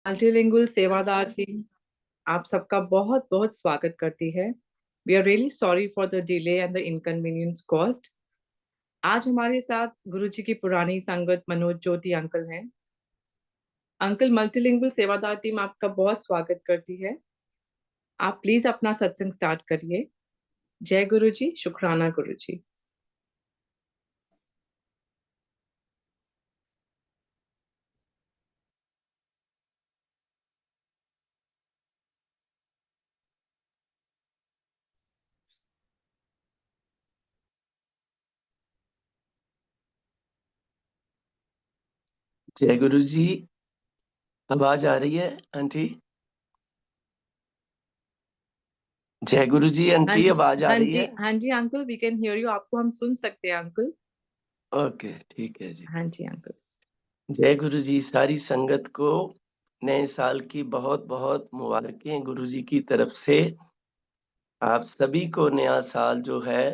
Multilingual सेवादार team आप सबका बहुत बहुत स्वागत करती है। We are really sorry for the delay and the inconvenience cost. आज हमारे साथ गुरुजी की पुरानी संगत मनोज ज्योति अंकल हैं। अंकल, मल्टीलिंगुअल सेवादार टीम आपका बहुत स्वागत करती है। आप प्लीज अपना सत्संग स्टार्ट करिए। जय गुरुजी, शुक्राना गुरुजी। जय गुरु जी। आवाज आ रही है आंटी? जय गुरु जी हाँ आंटी, जी, आवाज आ हाँ रही जी, है? हाँ जी uncle, we can hear you. आपको हम सुन सकते हैं अंकल। ओके, ठीक है जी। हाँ जी अंकल। जय गुरु जी। सारी संगत को नए साल की बहुत बहुत मुबारकें गुरु जी की तरफ से। आप सभी को नया साल जो है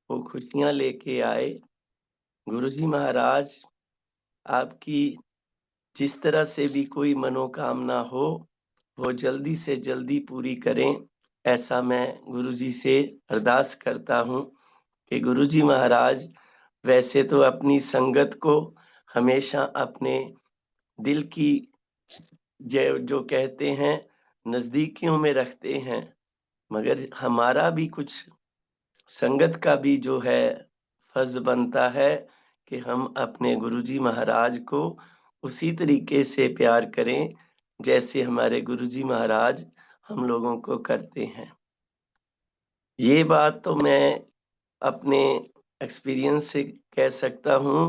वो खुशियां लेके आए। गुरु जी महाराज आपकी जिस तरह से भी कोई मनोकामना हो वो जल्दी से जल्दी पूरी करें, ऐसा मैं गुरु जी से अरदास करता हूँ कि गुरु जी महाराज वैसे तो अपनी संगत को हमेशा अपने दिल की जो कहते हैं नजदीकियों में रखते हैं, मगर हमारा भी कुछ संगत का भी जो है फर्ज बनता है कि हम अपने गुरुजी महाराज को उसी तरीके से प्यार करें जैसे हमारे गुरुजी महाराज हम लोगों को करते हैं। ये बात तो मैं अपने एक्सपीरियंस से कह सकता हूँ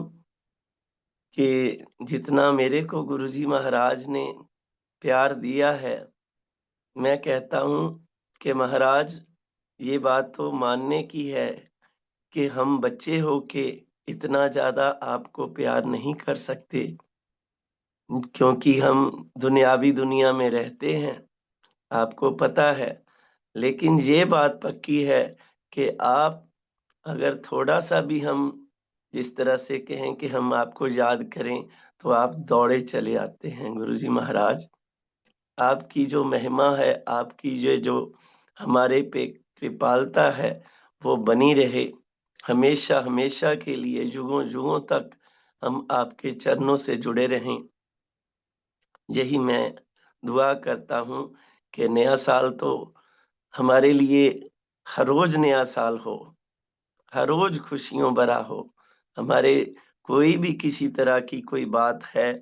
कि जितना मेरे को गुरुजी महाराज ने प्यार दिया है, मैं कहता हूँ कि महाराज ये बात तो मानने की है कि हम बच्चे होके इतना ज़्यादा आपको प्यार नहीं कर सकते, क्योंकि हम दुनियावी दुनिया में रहते हैं, आपको पता है। लेकिन ये बात पक्की है कि आप अगर थोड़ा-सा भी हम जिस तरह से कहें कि हम आपको याद करें, तो आप दौड़े चले आते हैं। गुरुजी महाराज, आपकी जो महिमा है, आपकी ये जो हमारे पे कृपालता है, वो बनी रहे हमेशा-हमेशा के लिए, युगों-युगों तक हम आपके चरणों से जुड़े रहें। यही मैं दुआ करता हूँ कि नया साल तो हमारे लिए हर रोज़ नया साल हो, हर रोज़ खुशियों भरा हो। हमारे कोई भी किसी तरह की कोई बात है,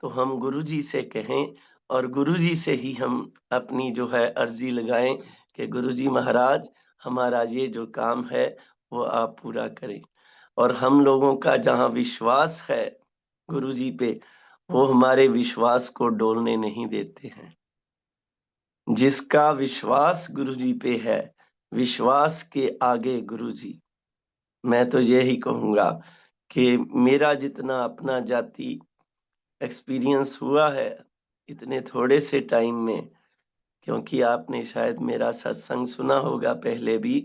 तो हम गुरुजी से कहें और गुरुजी से ही हम अपनी जो है अर्ज़ी लगाएँ कि गुरुजी महाराज हमारा ये जो काम है, वो आप पूरा करें। और हम लोगों का जहाँ विश्वास है गुरुजी पे, वो हमारे विश्वास को डोलने नहीं देते हैं। जिसका विश्वास गुरुजी पे है, विश्वास के आगे गुरुजी। मैं तो यही कहूँगा कि मेरा जितना अपना जाति एक्सपीरियंस हुआ है, इतने थोड़े से टाइम में, क्योंकि आपने शायद मेरा सत्संग सुना होगा पहले भी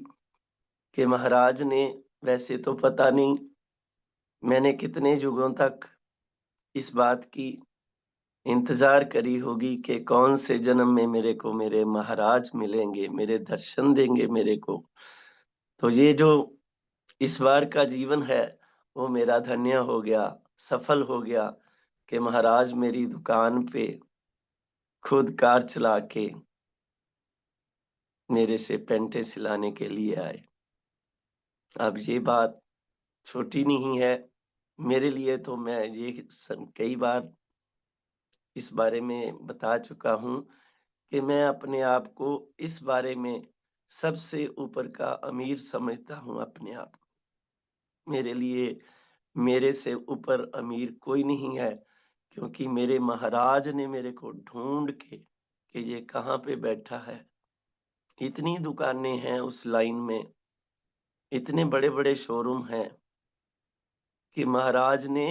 कि महाराज ने वैसे तो पता नहीं मैंने कितने युगों तक इस बात की इंतज़ार करी होगी कि कौन से जन्म में मेरे को मेरे महाराज मिलेंगे, मेरे दर्शन देंगे मेरे को। तो ये जो इस बार का जीवन है, वो मेरा धन्य हो गया, सफल हो गया कि महाराज मेरी दुकान पे खुद कार चला के मेरे से पैंटें सिलाने के लिए आए। अब ये बात छोटी नहीं है, मेरे लिए तो मैं ये कई बार इस बारे में बता चुका हूँ कि मैं अपने आप को इस बारे में सबसे ऊपर का अमीर समझता हूँ अपने आप को। मेरे लिए मेरे से ऊपर अमीर कोई नहीं है, क्योंकि मेरे महाराज ने मेरे को ढूँढ के कि ये कहाँ पे बैठा है। इतनी दुकानें हैं उस लाइन में, इतने बड़े-बड़े शोरूम हैं कि महाराज ने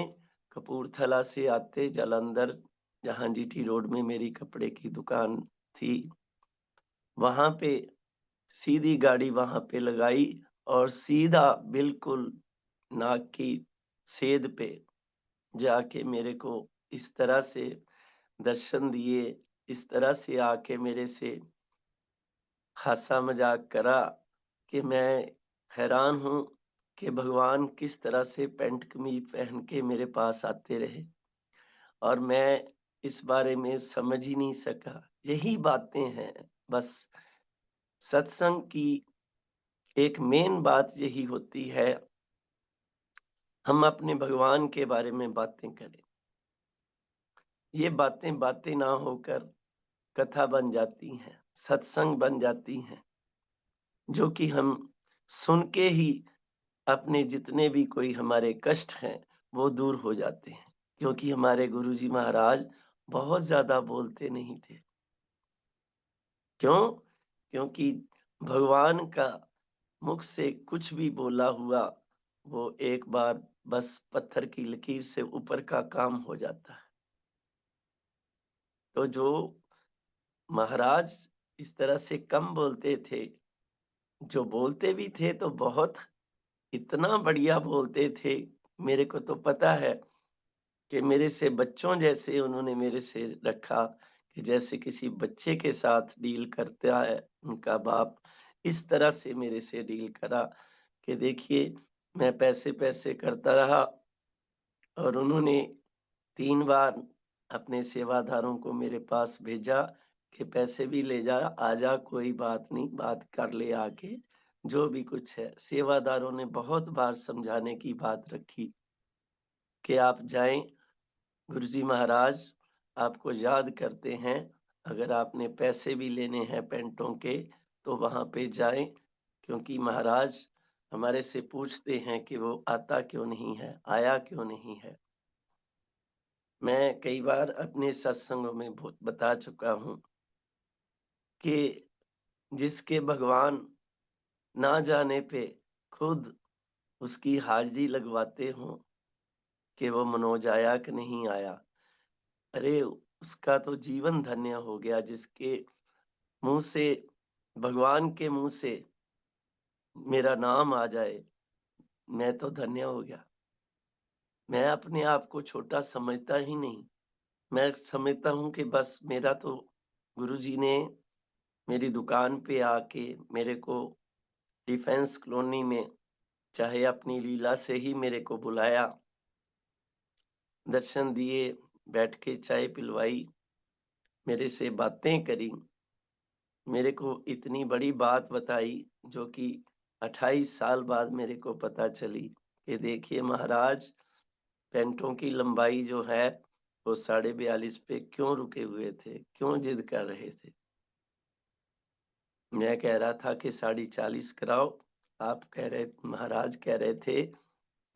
कपूरथला से आते जालंधर, जहाँ जीटी रोड में मेरी कपड़े की दुकान थी, वहाँ पे सीधी गाड़ी वहाँ पे लगाई और सीधा बिल्कुल नाक की सेध पे जाके मेरे को इस तरह से दर्शन दिए, इस तरह से आके मेरे से हासा-मज़ाक करा कि मैं हैरान हूँ कि भगवान किस तरह से पैंट-कमीज़ पहन के मेरे पास आते रहे और मैं इस बारे में समझ ही नहीं सका। यही बातें हैं, बस सत्संग की एक मेन बात यही होती है, हम अपने भगवान के बारे में बातें करें। ये बातें बातें ना होकर कथा बन जाती हैं, सत्संग बन जाती हैं, जो कि हम सुन के ही अपने जितने भी कोई हमारे कष्ट हैं, वो दूर हो जाते हैं। क्योंकि हमारे गुरुजी महाराज बहुत ज़्यादा बोलते नहीं थे। क्यों? क्योंकि भगवान का मुख से कुछ भी बोला हुआ, वो एक बार बस पत्थर की लकीर से ऊपर का काम हो जाता है। तो जो महाराज इस तरह से कम बोलते थे, जो बोलते भी थे तो बहुत इतना बढ़िया बोलते थे, मेरे को तो पता है कि मेरे से बच्चों जैसे उन्होंने मेरे से रखा कि जैसे किसी बच्चे के साथ डील करता है उनका बाप, इस तरह से मेरे से डील करा कि देखिए मैं पैसे-पैसे करता रहा और उन्होंने 3 बार अपने सेवादारों को मेरे पास भेजा कि पैसे भी ले जा, आजा कोई बात नहीं, बात कर ले आके, जो भी कुछ है। सेवादारों ने बहुत बार समझाने की बात रखी कि आप जाएँ, गुरुजी महाराज आपको याद करते हैं, अगर आपने पैसे भी लेने हैं पैंटों के, तो वहाँ पे जाएँ, क्योंकि महाराज हमारे से पूछते हैं कि वो आता क्यों नहीं है, आया क्यों नहीं है। मैं कई बार अपने सत्संगों में बता चुका हूँ कि जिसके भगवान ना जाने पे खुद उसकी हाज़री लगवाते हों कि वो मनोज आया कि नहीं आया। अरे! उसका तो जीवन धन्य हो गया जिसके मुँह से भगवान के मुँह से मेरा नाम आ जाए, मैं तो धन्य हो गया। मैं अपने आप को छोटा समझता ही नहीं। मैं समझता हूँ कि बस मेरा तो गुरुजी ने मेरी दुकान पे आके मेरे को डिफेंस कॉलोनी में चाहे अपनी लीला से ही मेरे को बुलाया, दर्शन दिए, बैठ के चाय पिलवाई, मेरे से बातें करी, मेरे को इतनी बड़ी बात बताई जो कि 28 साल बाद मेरे को पता चली कि देखिए महाराज पैंटों की लंबाई जो है वो 42.5 पे क्यों रुके हुए थे, क्यों जिद कर रहे थे। मैं कह रहा था कि 40.5 कराओ, आप कह रहे महाराज कह रहे थे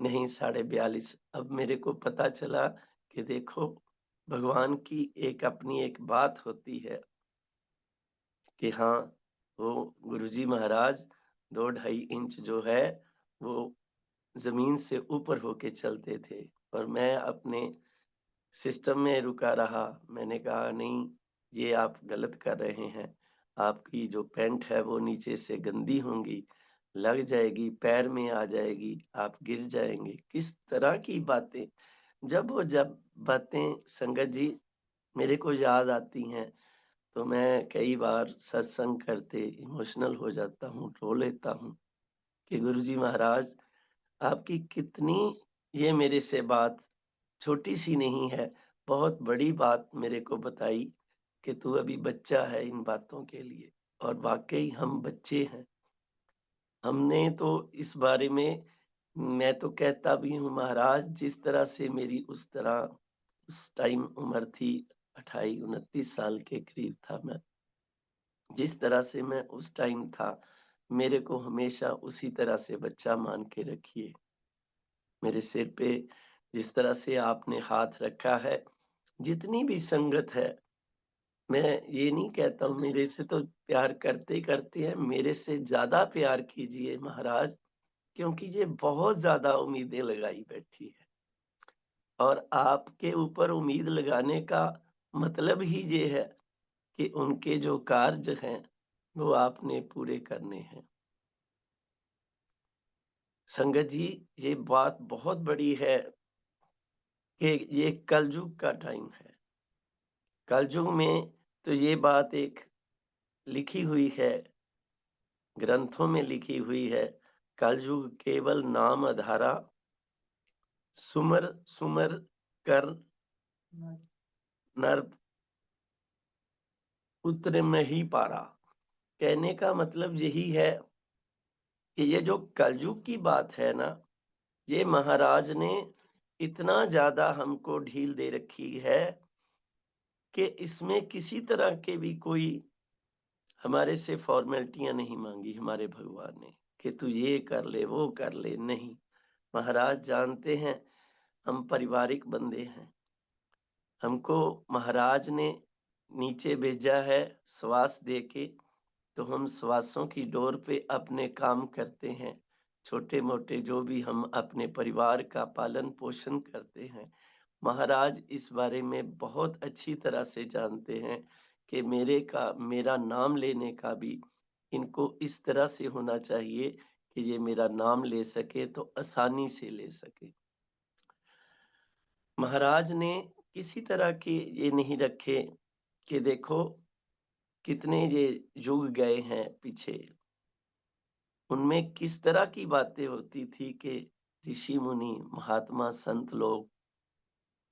नहीं 42.5। अब मेरे को पता चला कि देखो भगवान की एक अपनी एक बात होती है कि हाँ, वो गुरुजी महाराज 2 ढाई इंच जो है वो ज़मीन से ऊपर होके चलते थे और मैं अपने सिस्टम में रुका रहा। मैंने कहा नहीं, ये आप गलत कर रहे हैं। आपकी जो पैंट है वो नीचे से गंदी होंगी, लग जाएगी, पैर में आ जाएगी, आप गिर जाएँगे। किस तरह की बातें, जब बातें संगत जी मेरे को याद आती हैं, तो मैं कई बार सत्संग करते इमोशनल हो जाता हूँ, रो लेता हूँ कि गुरुजी महाराज आपकी कितनी ये मेरे से बात छोटी-सी नहीं है, बहुत बड़ी बात मेरे को बताई कि तू अभी बच्चा है इन बातों के लिए और वाक़ई हम बच्चे हैं। हमने तो इस बारे में मैं तो कहता भी हूँ महाराज जिस तरह से मेरी उस तरह उस टाइम उम्र थी 28-29 साल के करीब था मैं। जिस तरह से मैं उस टाइम था, मेरे को हमेशा उसी तरह से बच्चा मान के रखिए। मेरे सिर पे जिस तरह से आपने हाथ रखा है, जितनी भी संगत है, मैं ये नहीं कहता हूँ मेरे से तो प्यार करते ही करते हैं, मेरे से ज़्यादा प्यार कीजिए महाराज, क्योंकि ये बहुत ज़्यादा उम्मीदें लगाई बैठी है और आपके ऊपर उम्मीद लगाने का मतलब ही ये है कि उनके जो कार्य हैं, वो आपने पूरे करने हैं। संगत जी, ये बात बहुत बड़ी है कि ये कलयुग का टाइम है। कलयुग में तो ये बात एक लिखी हुई है, ग्रंथों में लिखी हुई है, कलयुग केवल नाम अधारा, सुमर सुमर कर नर उतरे में ही पारा। कहने का मतलब यही है कि ये जो कलयुग की बात है ना, ये महाराज ने इतना ज़्यादा हमको ढील दे रखी है कि इसमें किसी तरह के भी कोई हमारे से फॉर्मेलिटियाँ नहीं माँगी हमारे भगवान ने कि तू ये कर ले, वो कर ले, नहीं। महाराज जानते हैं हम पारिवारिक बंदे हैं। हमको महाराज ने नीचे भेजा है श्वास देके, तो हम श्वासों की डोर पे अपने काम करते हैं। छोटे-मोटे जो भी हम अपने परिवार का पालन-पोषण करते हैं, महाराज इस बारे में बहुत अच्छी तरह से जानते हैं कि मेरा नाम लेने का भी इनको इस तरह से होना चाहिए कि ये मेरा नाम ले सके तो आसानी से ले सके। महाराज ने किसी तरह के ये नहीं रखे कि देखो कितने ये युग गए हैं पीछे। उनमें किस तरह की बातें होती थी कि ऋषि मुनि, महात्मा, संत लोग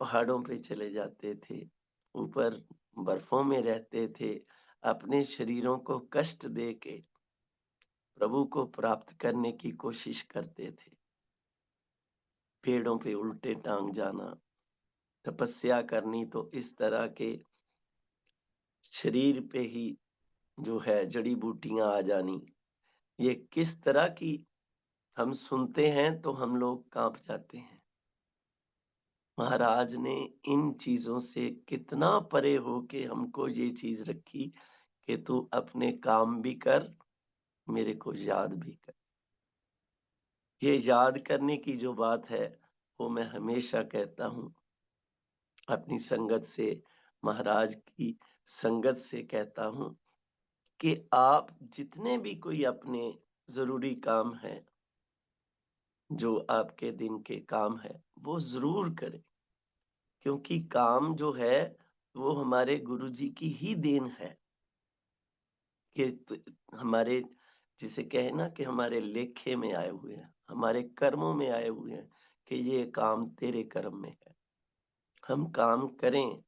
पहाड़ों पे चले जाते थे, ऊपर बर्फों में रहते थे, अपने शरीरों को कष्ट दे के प्रभु को प्राप्त करने की कोशिश करते थे। पेड़ों पे उल्टे टांग जाना, तपस्या करनी तो इस तरह के शरीर पे ही जो है जड़ी-बूटियाँ आ जानी। ये किस तरह की हम सुनते हैं तो हम लोग काँप जाते हैं। महाराज ने इन चीज़ों से कितना परे होके हमको ये चीज़ रखी कि तू अपने काम भी कर, मेरे को याद भी कर। ये याद करने की जो बात है, वो मैं हमेशा कहता हूँ अपनी संगत से, महाराज की संगत से कहता हूँ कि आप जितने भी कोई अपने ज़रूरी काम हैं, जो आपके दिन के काम हैं, वो ज़रूर करें। क्योंकि काम जो है, वो हमारे गुरुजी की ही देन है कि हमारे जिसे कहे ना कि हमारे लेखे में आए हुए हैं, हमारे कर्मों में आए हुए हैं कि ये काम तेरे कर्म में है। हम काम करें,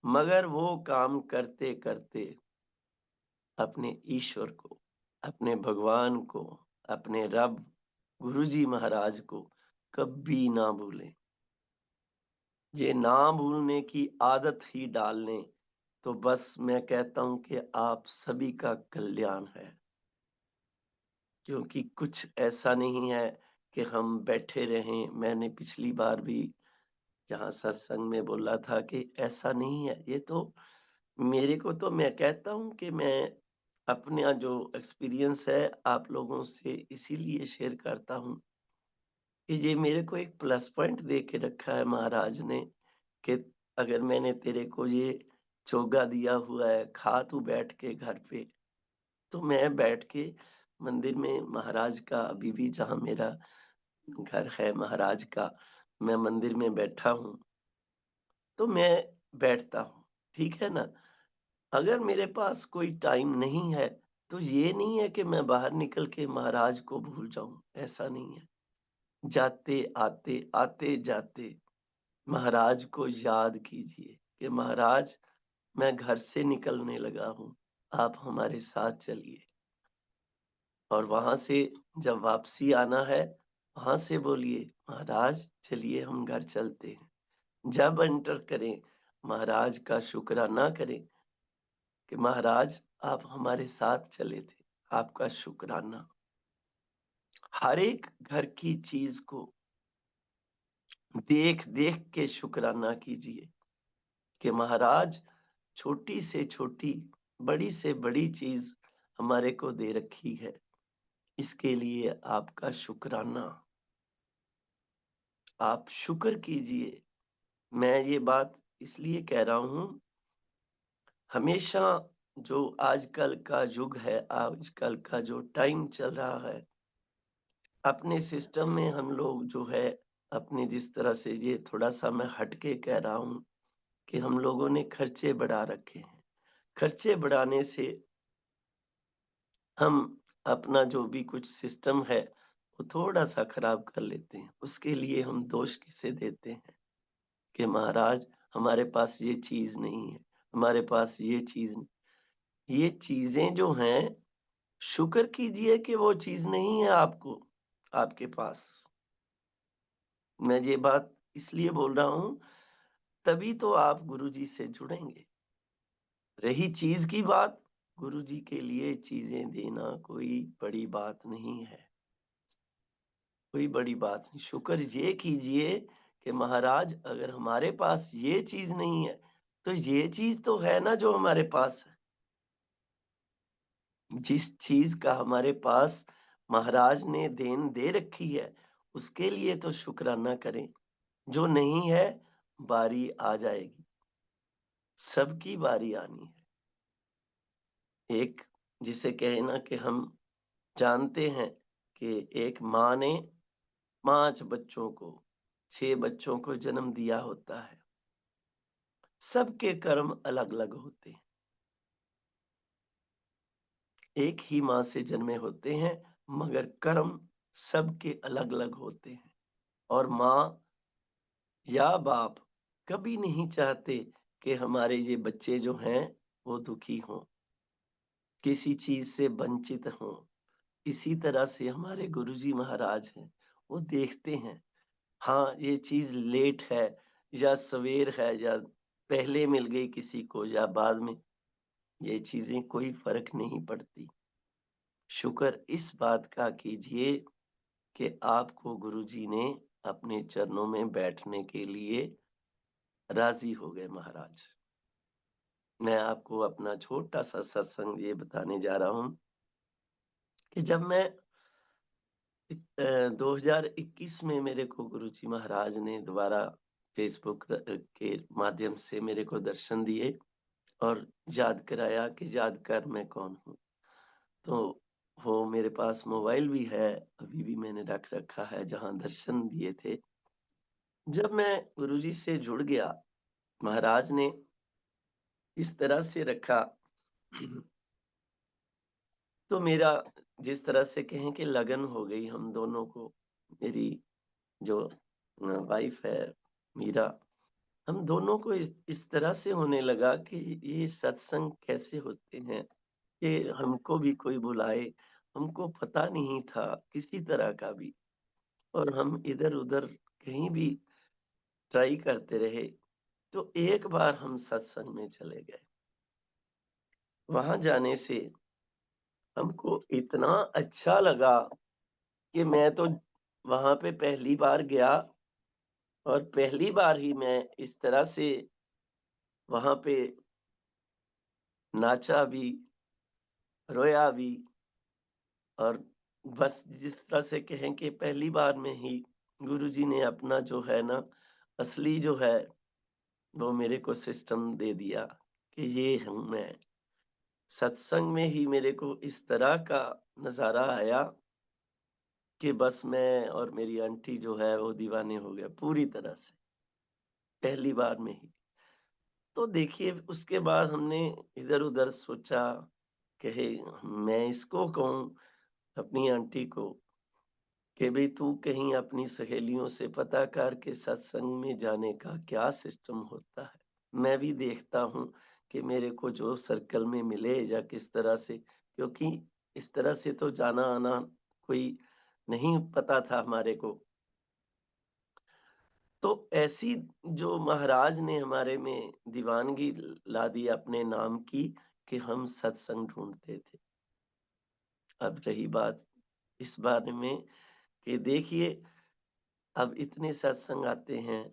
मगर वो काम करते-करते अपने ईश्वर को, अपने भगवान को, अपने रब, गुरुजी महाराज को कभी ना भूलें। ये ना भूलने की आदत ही डाल लें, तो बस मैं कहता हूँ कि आप सभी का कल्याण है। क्योंकि कुछ ऐसा नहीं है कि हम बैठे रहें, मैंने पिछली बार भी यहाँ सत्संग में बोला था कि ऐसा नहीं है, ये तो मेरे को तो मैं कहता हूँ कि मैं अपना जो एक्सपीरियंस है आप लोगों से इसीलिए शेयर करता हूँ कि ये मेरे को एक प्लस पॉइंट दे के रखा है महाराज ने कि अगर मैंने तेरे को ये चोगा दिया हुआ है, खा तू बैठ के घर पे, तो मैं बैठ के मंदिर में महाराज का अभी भी जहाँ मेरा घर है महाराज का, मैं मंदिर में बैठा हूँ, तो मैं बैठता हूँ, ठीक है ना? अगर मेरे पास कोई टाइम नहीं है, तो ये नहीं है कि मैं बाहर निकल के महाराज को भूल जाऊँ, ऐसा नहीं है। जाते-आते, आते-जाते महाराज को याद कीजिए कि महाराज मैं घर से निकलने लगा हूँ, आप हमारे साथ चलिए। और वहाँ से जब वापसी आना है, वहाँ से बोलिए महाराज चलिए हम घर चलते हैं। जब एंटर करें, महाराज का शुकराना करें कि महाराज आप हमारे साथ चले थे, आपका शुकराना। हर एक घर की चीज़ को देख-देख के शुकराना कीजिए कि महाराज छोटी से छोटी, बड़ी से बड़ी चीज़ हमारे को दे रखी है। इसके लिए आपका शुकराना। आप शुक्र कीजिए। मैं ये बात इसलिए कह रहा हूँ, हमेशा जो आजकल का युग है, आजकल का जो टाइम चल रहा है, अपने सिस्टम में हम लोग जो है, अपने जिस तरह से ये थोड़ा-सा मैं हट के कह रहा हूँ कि हम लोगों ने खर्चे बढ़ा रखे हैं। खर्चे बढ़ाने से हम अपना जो भी कुछ सिस्टम है, वो थोड़ा-सा खराब कर लेते हैं। उसके लिए हम दोष किसे देते हैं कि महाराज हमारे पास ये चीज़ नहीं है, हमारे पास ये चीज़ ये चीज़ें जो हैं, शुक्र कीजिए कि वो चीज़ नहीं है आपके पास। मैं ये बात इसलिए बोल रहा हूँ, तभी तो आप गुरुजी से जुड़ेंगे। रही चीज़ की बात, गुरुजी के लिए चीज़ें देना कोई बड़ी बात नहीं है, कोई बड़ी बात नहीं। शुक्र ये कीजिए कि महाराज अगर हमारे पास ये चीज़ नहीं है, तो ये चीज़ तो है ना जो हमारे पास है। जिस चीज़ का हमारे पास महाराज ने देन दे रखी है, उसके लिए तो शुक्राना करें। जो नहीं है, बारी आ जाएगी, सबकी बारी आनी है। एक जिसे कहे ना कि हम जानते हैं कि एक माँ ने 5 बच्चों को, 6 बच्चों को जन्म दिया होता है। सबके कर्म अलग-अलग होते हैं। एक ही माँ से जन्मे होते हैं, मगर कर्म सबके अलग-अलग होते हैं। और माँ या बाप कभी नहीं चाहते कि हमारे ये बच्चे जो हैं, वो दुखी हों, किसी चीज़ से वंचित हों। इसी तरह से हमारे गुरुजी महाराज हैं, वो देखते हैं, हाँ, ये चीज़ लेट है या सवेर है या पहले मिल गई किसी को या बाद में, ये चीज़ें कोई फ़र्क नहीं पड़ती। शुक्र इस बात का कीजिए कि आपको गुरुजी ने अपने चरणों में बैठने के लिए राज़ी हो गए महाराज। मैं आपको अपना छोटा-सा सत्संग ये बताने जा रहा हूँ कि जब मैं 2021 में मेरे को गुरुजी महाराज ने दोबारा फ़ेसबुक के माध्यम से मेरे को दर्शन दिए और याद कराया कि याद कर मैं कौन हूँ। तो वो मेरे पास मोबाइल भी है, अभी भी मैंने रख रखा है जहाँ दर्शन दिए थे। जब मैं गुरुजी से जुड़ गया, महाराज ने इस तरह से रखा तो मेरा जिस तरह से कहें कि लगन हो गई हम दोनों को। मेरी जो वाइफ़ है मीरा, हम दोनों को इस तरह से होने लगा कि ये सत्संग कैसे होते हैं, ये हमको भी कोई बुलाए, हमको पता नहीं था किसी तरह का भी। और हम इधर-उधर कहीं भी ट्राई करते रहे, तो एक बार हम सत्संग में चले गए। वहाँ जाने से हमको इतना अच्छा लगा कि मैं तो वहाँ पे पहली बार गया और पहली बार ही मैं इस तरह से वहाँ पे नाचा भी, रोया भी और बस जिस तरह से कहें कि पहली बार में ही गुरुजी ने अपना जो है ना, असली जो है, वो मेरे को सिस्टम दे दिया कि ये हूँ मैं। सत्संग में ही मेरे को इस तरह का नज़ारा आया कि बस मैं और मेरी आंटी जो है वो दीवाने हो गए पूरी तरह से, पहली बार में ही। तो देखिए उसके बाद हमने इधर-उधर सोचा कि हे मैं इसको कहूँ अपनी आंटी को कि भई तू कहीं अपनी सहेलियों से पता कर के सत्संग में जाने का क्या सिस्टम होता है। मैं भी देखता हूँ कि मेरे को जो सर्कल में मिले या किस तरह से, क्योंकि इस तरह से तो जाना-आना कोई नहीं पता था हमारे को। तो ऐसी जो महाराज ने हमारे में दीवानगी ला दी अपने नाम की कि हम सत्संग ढूँढते थे। अब रही बात इस बारे में कि देखिए अब इतने सत्संग आते हैं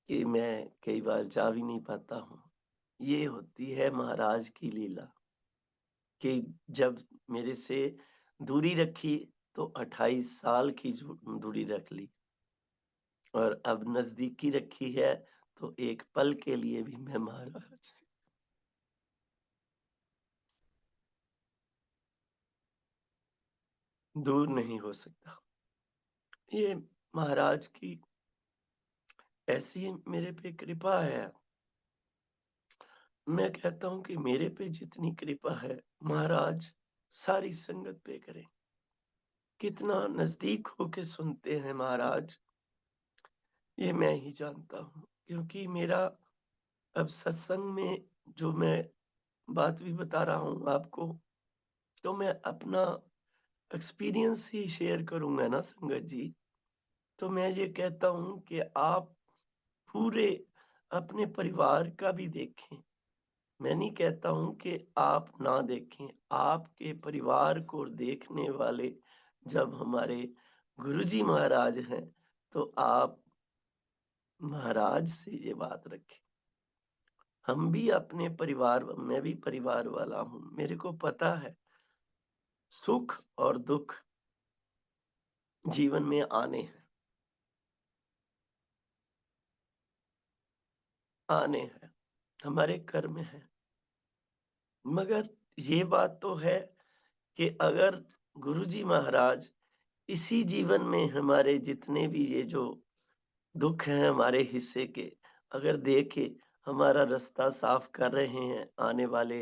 कि मैं कई बार जा भी नहीं पाता हूँ। ये होती है महाराज की लीला कि जब मेरे से दूरी रखी तो 28 साल की दूरी रख ली और अब नज़दीकी रखी है तो एक पल के लिए भी मैं महाराज से दूर नहीं हो सकता। ये महाराज की ऐसी मेरे पे कृपा है। मैं कहता हूँ कि मेरे पे जितनी कृपा है, महाराज सारी संगत पे करें। कितना नज़दीक होके सुनते हैं महाराज, ये मैं ही जानता हूँ। क्योंकि मेरा अब सत्संग में जो मैं बात भी बता रहा हूँ आपको, तो मैं अपना एक्सपीरियंस ही शेयर करूँगा ना संगत जी। तो मैं ये कहता हूँ कि आप पूरे अपने परिवार का भी देखें। मैं नहीं कहता हूँ कि आप ना देखें, आपके परिवार को देखने वाले जब हमारे गुरुजी महाराज हैं, तो आप महाराज से ये बात रखें। हम भी अपने परिवार मैं भी परिवार वाला हूँ, मेरे को पता है सुख और दुख जीवन में आने हैं, हमारे कर्म हैं। मगर ये बात तो है कि अगर गुरुजी महाराज इसी जीवन में हमारे जितने भी ये जो दुख हैं हमारे हिस्से के, अगर दे के हमारा रास्ता साफ कर रहे हैं, आने वाले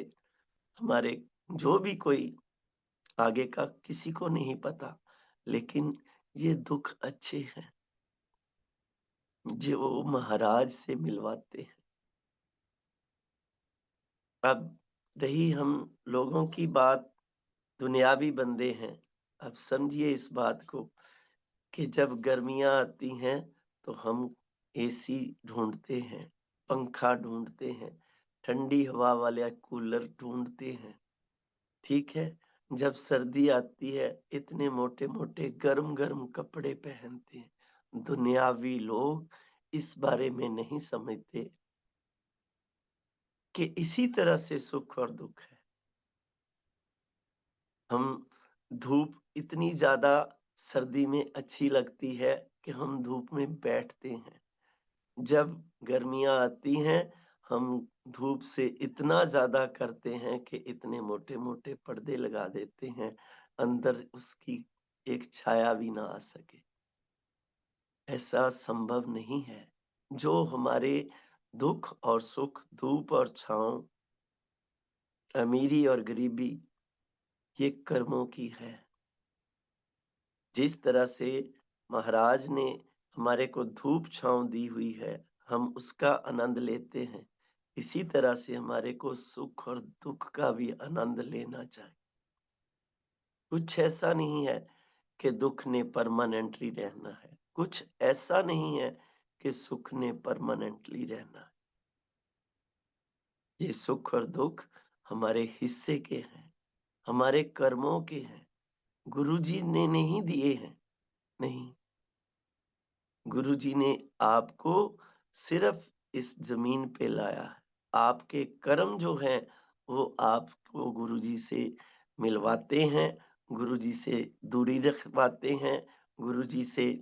हमारे जो भी कोई आगे का किसी को नहीं पता, लेकिन ये दुख अच्छे हैं, जो महाराज से मिलवाते हैं। अब रही हम लोगों की बात, दुनियावी बंदे हैं। अब समझिए इस बात को कि जब गर्मियाँ आती हैं, तो हम एसी ढूँढते हैं, पंखा ढूँढते हैं, ठंडी हवा वाला कूलर ढूँढते हैं, ठीक है? जब सर्दी आती है, इतने मोटे-मोटे गरम-गरम कपड़े पहनते हैं। दुनियावी लोग इस बारे में नहीं समझते कि इसी तरह से सुख और दुख है। हम धूप इतनी ज़्यादा सर्दी में अच्छी लगती है कि हम धूप में बैठते हैं। जब गर्मियाँ आती हैं, हम धूप से इतना ज़्यादा करते हैं कि इतने मोटे-मोटे पर्दे लगा देते हैं, अंदर उसकी एक छाया भी ना आ सके। ऐसा संभव नहीं है। जो हमारे दुख और सुख, धूप और छाँव, अमीरी और गरीबी, ये कर्मों की है। जिस तरह से महाराज ने हमारे को धूप-छाँव दी हुई है, हम उसका आनंद लेते हैं। इसी तरह से हमारे को सुख और दुख का भी आनंद लेना चाहिए। कुछ ऐसा नहीं है कि दुख ने परमानेंटली रहना है। कुछ ऐसा नहीं है कि सुख ने परमानेंटली रहना है। ये सुख और दुख हमारे हिस्से के हैं, हमारे कर्मों के हैं। गुरुजी ने नहीं दिए हैं, नहीं। गुरुजी ने आपको सिर्फ इस ज़मीन पे लाया है। आपके कर्म जो हैं, वो आपको गुरुजी से मिलवाते हैं, गुरुजी से दूरी रखवाते हैं, गुरुजी से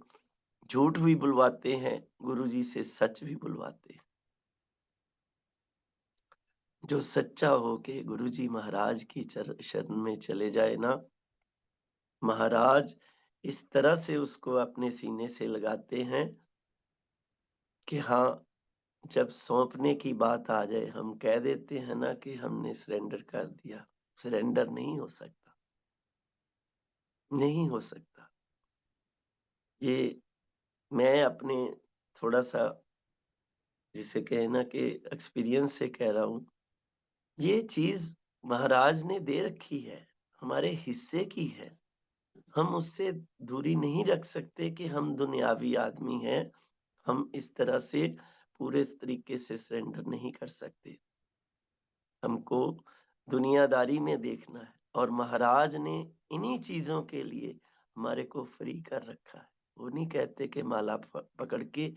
झूठ भी बुलवाते हैं, गुरुजी से सच भी बुलवाते हैं। जो सच्चा हो के गुरुजी महाराज की शरण में चले जाए ना, महाराज इस तरह से उसको अपने सीने से लगाते हैं कि हाँ, जब सौंपने की बात आ जाए, हम कह देते हैं ना कि हमने सरेंडर कर दिया। सरेंडर नहीं हो सकता, नहीं हो सकता। ये मैं अपने थोड़ा-सा जिसे कहें ना कि एक्सपीरियंस से कह रहा हूँ। ये चीज़ महाराज ने दे रखी है, हमारे हिस्से की है। हम उससे दूरी नहीं रख सकते कि हम दुनियावी आदमी हैं, हम इस तरह से पूरे तरीके से सरेंडर नहीं कर सकते। हमको दुनियादारी में देखना है और महाराज ने इन्हीं चीज़ों के लिए हमारे को फ्री कर रखा है। वो नहीं कहते कि माला पकड़ के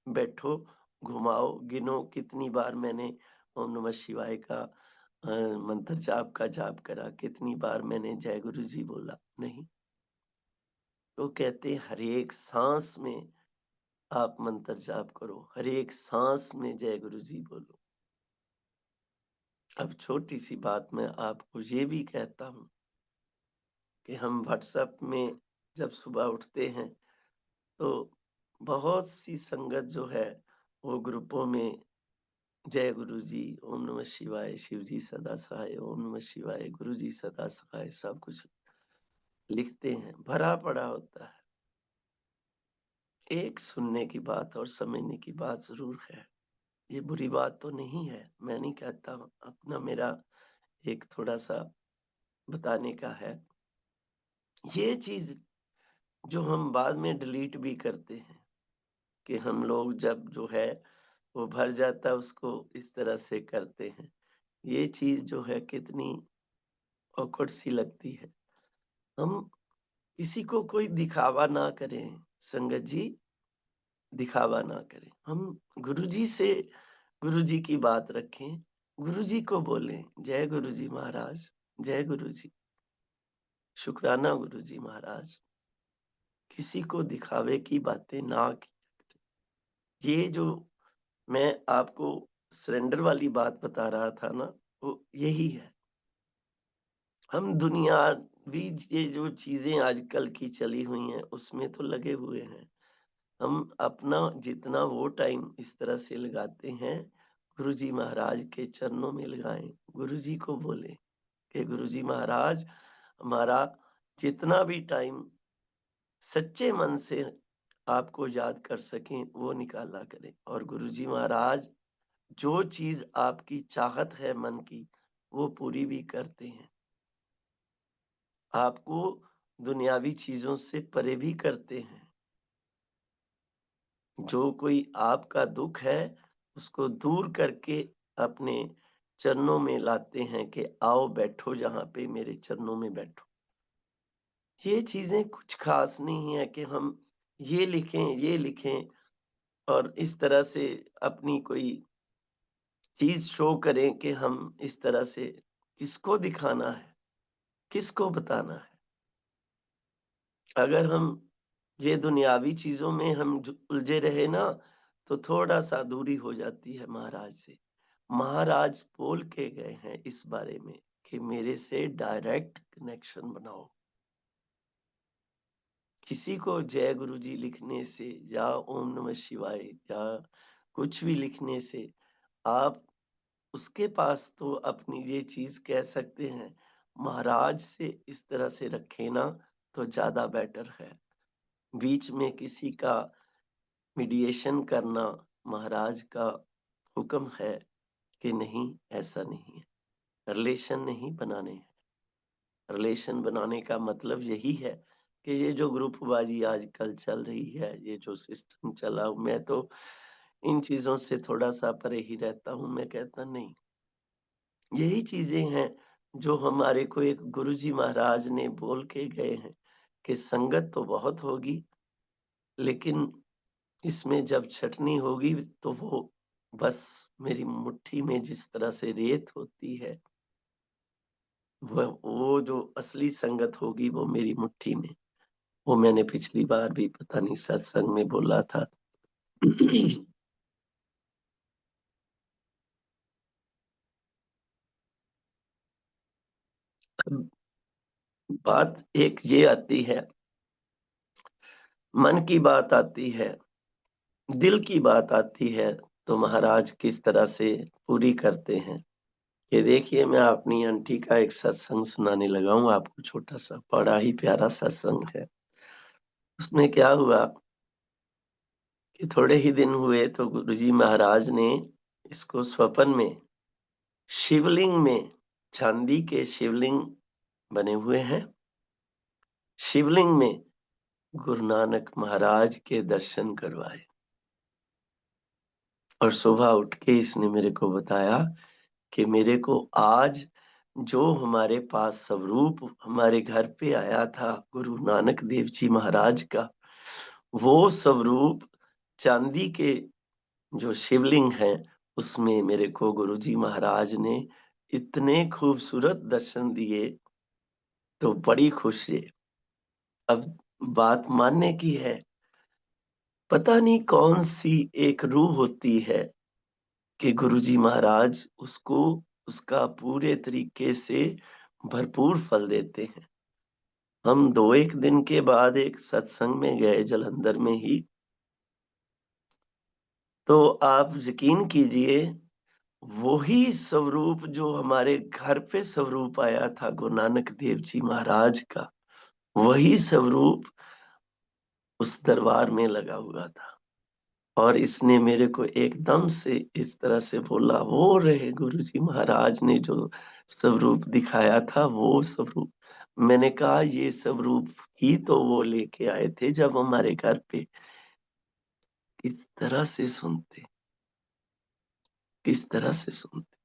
बैठो, घुमाओ, गिनो कितनी बार मैंने ओम नमः शिवाय का मंत्र जाप का जाप करा, कितनी बार मैंने जय गुरु जी बोला, नहीं। वो कहते हैं हर एक साँस में आप मंत्र जाप करो, हर एक साँस में जय गुरु जी बोलो। अब छोटी-सी बात मैं आपको ये भी कहता हूँ कि हम व्हाट्सएप में जब सुबह उठते हैं, तो बहुत सी संगत जो है वो ग्रुपों में जय गुरु जी, ओम नमः शिवाय, शिव जी सदा सहाय, ओम नमः शिवाय, गुरु जी सदा सहाय, सब कुछ लिखते हैं, भरा पड़ा होता है। एक सुनने की बात और समझने की बात ज़रूर है। ये बुरी बात तो नहीं है, मैं नहीं कहता, अपना मेरा एक थोड़ा-सा बताने का है। ये चीज़ जो हम बाद में डिलीट भी करते हैं, कि हम लोग जब जो है वो भर जाता है उसको इस तरह से करते हैं। ये चीज़ जो है कितनी ऑकवर्ड सी लगती है। हम किसी को कोई दिखावा ना करें, संगत जी, दिखावा ना करें। हम गुरुजी से गुरुजी की बात रखें, गुरुजी को बोलें, जय गुरुजी महाराज, जय गुरुजी, शुक्राना गुरुजी महाराज। किसी को दिखावे की बातें ना की। ये जो मैं आपको सरेंडर वाली बात बता रहा था ना, वो यही है। हम दुनियावी ये जो चीज़ें आजकल की चली हुई हैं, उसमें तो लगे हुए हैं। हम अपना जितना वो टाइम इस तरह से लगाते हैं, गुरुजी महाराज के चरणों में लगाएँ। गुरुजी को बोलें कि गुरुजी महाराज, हमारा जितना भी टाइम सच्चे मन से आपको याद कर सकें, वो निकाला करें। और गुरुजी महाराज जो चीज़ आपकी चाहत है मन की, वो पूरी भी करते हैं। आपको दुनियावी चीज़ों से परे भी करते हैं। जो कोई आपका दुःख है, उसको दूर करके अपने चरणों में लाते हैं कि आओ बैठो यहाँ पे मेरे चरणों में बैठो। ये चीज़ें कुछ ख़ास नहीं है कि हम ये लिखें और इस तरह से अपनी कोई चीज़ शो करें कि हम इस तरह से किसको दिखाना है, किसको बताना है। अगर हम ये दुनियावी चीज़ों में हम उलझे रहे ना, तो थोड़ा-सा दूरी हो जाती है महाराज से। महाराज बोल के गए हैं इस बारे में कि मेरे से डायरेक्ट कनेक्शन बनाओ। किसी को जय गुरु जी लिखने से या ओम नमः शिवाय या कुछ भी लिखने से आप उसके पास तो अपनी ये चीज़ कह सकते हैं, महाराज से इस तरह से रखें ना तो ज़्यादा बेटर है। बीच में किसी का मीडिएशन करना महाराज का हुक्म है कि नहीं, ऐसा नहीं है। रिलेशन नहीं बनाने हैं। रिलेशन बनाने का मतलब यही है कि ये जो ग्रुपबाजी आजकल चल रही है, ये जो सिस्टम चला, मैं तो इन चीज़ों से थोड़ा-सा परे ही रहता हूँ। मैं कहता नहीं, यही चीज़ें हैं जो हमारे को एक गुरुजी महाराज ने बोल के गए हैं कि संगत तो बहुत होगी, लेकिन इसमें जब छँटनी होगी तो वो बस मेरी मुट्ठी में जिस तरह से रेत होती है, वो जो असली संगत होगी वो मेरी मुट्ठी में। वो मैंने पिछली बार भी पता नहीं सत्संग में बोला था। अब बात एक ये आती है, मन की बात आती है, दिल की बात आती है, तो महाराज किस तरह से पूरी करते हैं। ये देखिए, मैं अपनी आंटी का एक सत्संग सुनाने लगा हूँ आपको, छोटा-सा, बड़ा ही प्यारा सत्संग है। उसमें क्या हुआ कि थोड़े ही दिन हुए तो गुरुजी महाराज ने इसको स्वप्न में शिवलिंग में, चांदी के शिवलिंग बने हुए हैं। शिवलिंग में गुरु नानक महाराज के दर्शन करवाए और सुबह उठ के इसने मेरे को बताया कि मेरे को आज जो हमारे पास स्वरूप हमारे घर पे आया था गुरु नानक देव जी महाराज का, वो स्वरूप चांदी के जो शिवलिंग है, उसमें मेरे को गुरुजी महाराज ने इतने खूबसूरत दर्शन दिए, तो बड़ी खुशी। अब बात मानने की है, पता नहीं कौन-सी एक रूह होती है कि गुरुजी महाराज उसको उसका पूरे तरीके से भरपूर फल देते हैं। हम 2-1 दिन के बाद एक सत्संग में गए जलंधर में ही, तो आप यकीन कीजिए, वही स्वरूप जो हमारे घर पे स्वरूप आया था गुरु नानक देव जी महाराज का, वही स्वरूप उस दरबार में लगा हुआ था। और इसने मेरे को एकदम से इस तरह से बोला, वो रहे गुरुजी महाराज ने जो स्वरूप दिखाया था, वो स्वरूप। मैंने कहा ये स्वरूप ही तो वो लेके आए थे जब हमारे घर पे। किस तरह से सुनते, किस तरह से सुनते।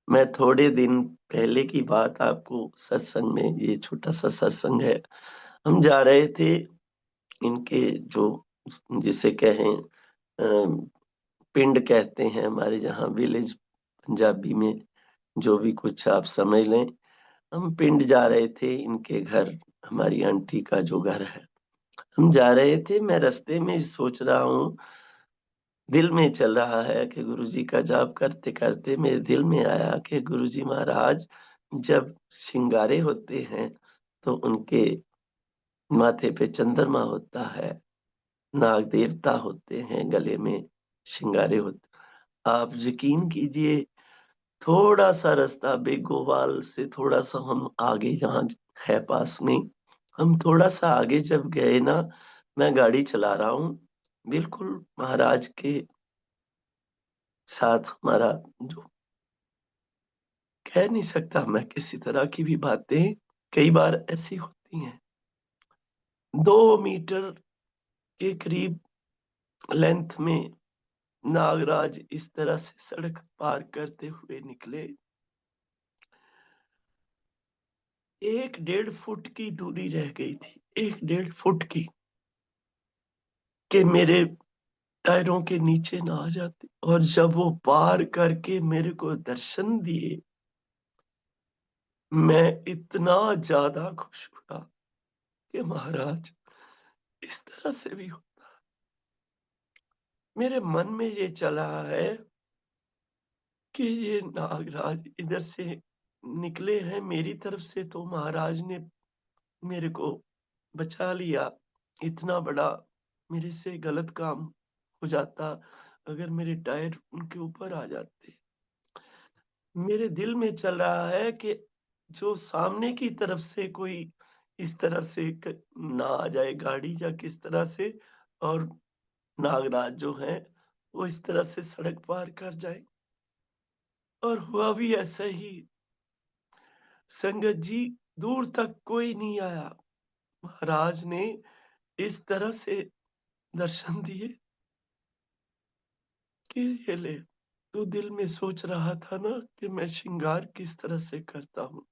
मैं थोड़े दिन पहले की बात आपको सत्संग में, ये छोटा सा सत्संग है, हम जा रहे थे इनके जो जिसे कहें पिंड कहते हैं हमारे यहाँ विलेज, पंजाबी में जो भी कुछ आप समझ लें। हम पिंड जा रहे थे इनके घर, हमारी आंटी का जो घर है। हम जा रहे थे, मैं रास्ते में सोच रहा हूँ, दिल में चल रहा है कि गुरुजी का जाप करते-करते मेरे दिल में आया कि गुरुजी महाराज जब श्रृंगारे होते हैं, तो उनके माथे पे चंद्रमा होता है, नाग देवता होते हैं, गले में श्रृंगारे होते। आप यकीन कीजिए, थोड़ा-सा रास्ता बेगोवाल से थोड़ा-सा हम आगे जहाँ है पास में, हम थोड़ा-सा आगे जब गए ना, मैं गाड़ी चला रहा हूँ, बिल्कुल महाराज के साथ हमारा जो, कह नहीं सकता मैं किसी तरह की भी बातें कई बार ऐसी होती हैं। 2 मीटर के करीब लेंथ में नागराज इस तरह से सड़क पार करते हुए निकले। 1 डेढ़ फुट की दूरी रह गई थी, 1 डेढ़ फुट की, कि मेरे टायरों के नीचे ना आ जाते। और जब वो पार करके मेरे को दर्शन दिए, मैं इतना ज़्यादा खुश हुआ कि महाराज इस तरह से भी हो। मेरे मन में ये चल रहा है कि ये नागराज इधर से निकले हैं मेरी तरफ से, तो महाराज ने मेरे को बचा लिया। इतना बड़ा मेरे से गलत काम हो जाता अगर मेरे टायर उनके ऊपर आ जाते। मेरे दिल में चल रहा है कि जो सामने की तरफ से कोई इस तरह से ना आ जाए गाड़ी या किस तरह से, और नागराज जो है वो इस तरह से सड़क पार कर जाए। और हुआ भी ऐसा ही। संगत जी, दूर तक कोई नहीं आया, महाराज ने इस तरह से दर्शन दिए कि ये ले। तो दिल में सोच रहा था ना कि मैं श्रृंगार किस तरह से करता हूँ।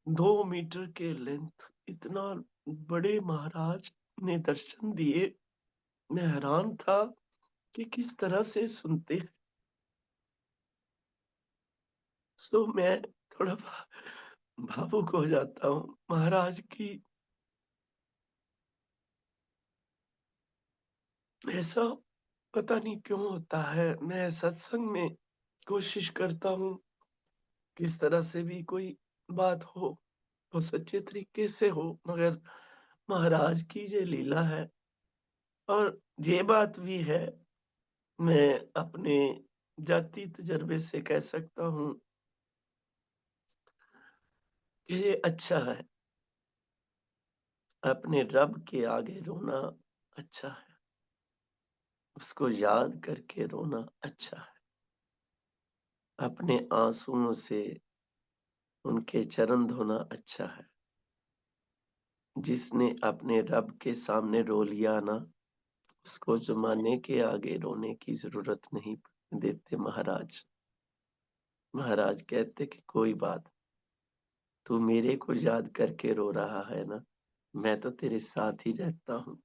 2 मीटर के लेंथ, इतना बड़े महाराज ने दर्शन दिए। मैं हैरान था कि किस तरह से सुनते हैं। सो मैं थोड़ा भावुक हो जाता हूँ महाराज की। ऐसा पता नहीं क्यों होता है। मैं सत्संग में कोशिश करता हूँ किस तरह से भी कोई बात हो तो सच्चे तरीके से हो, मगर महाराज की ये लीला है। और ये बात भी है, मैं अपने जाती तजर्बे से कह सकता हूँ कि ये अच्छा है, अपने रब के आगे रोना अच्छा है, उसको याद करके रोना अच्छा है, अपने आंसुओं से उनके चरण धोना अच्छा है। जिसने अपने रब के सामने रो लिया ना, उसको ज़माने के आगे रोने की ज़रूरत नहीं देते महाराज। महाराज कहते कि कोई बात, तू मेरे को याद करके रो रहा है ना, मैं तो तेरे साथ ही रहता हूँ।